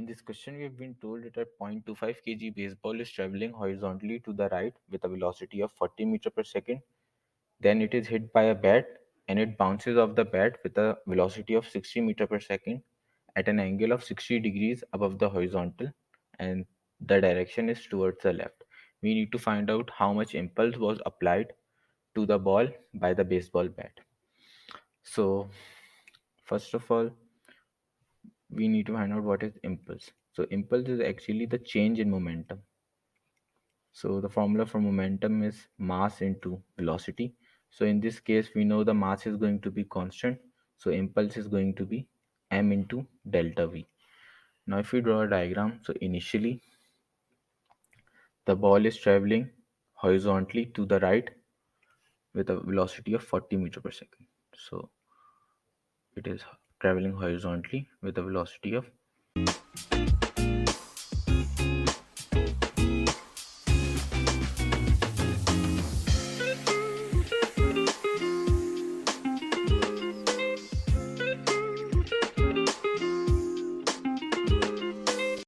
In this question, we have been told that a 0.25 kg baseball is traveling horizontally to the right with a velocity of 40 meter per second. Then it is hit by a bat and it bounces off the bat with a velocity of 60 meter per second at an angle of 60 degrees above the horizontal, and the direction is towards the left. We need to find out how much impulse was applied to the ball by the baseball bat. So, first of all, we need to find out what is impulse. So, impulse is actually the change in momentum. So, the formula for momentum is mass into velocity. So, in this case, we know the mass is going to be constant. So, impulse is going to be m into delta v. Now, if we draw a diagram, so initially the ball is traveling horizontally to the right with a velocity of 40 meter per second. So, it is traveling horizontally with a velocity of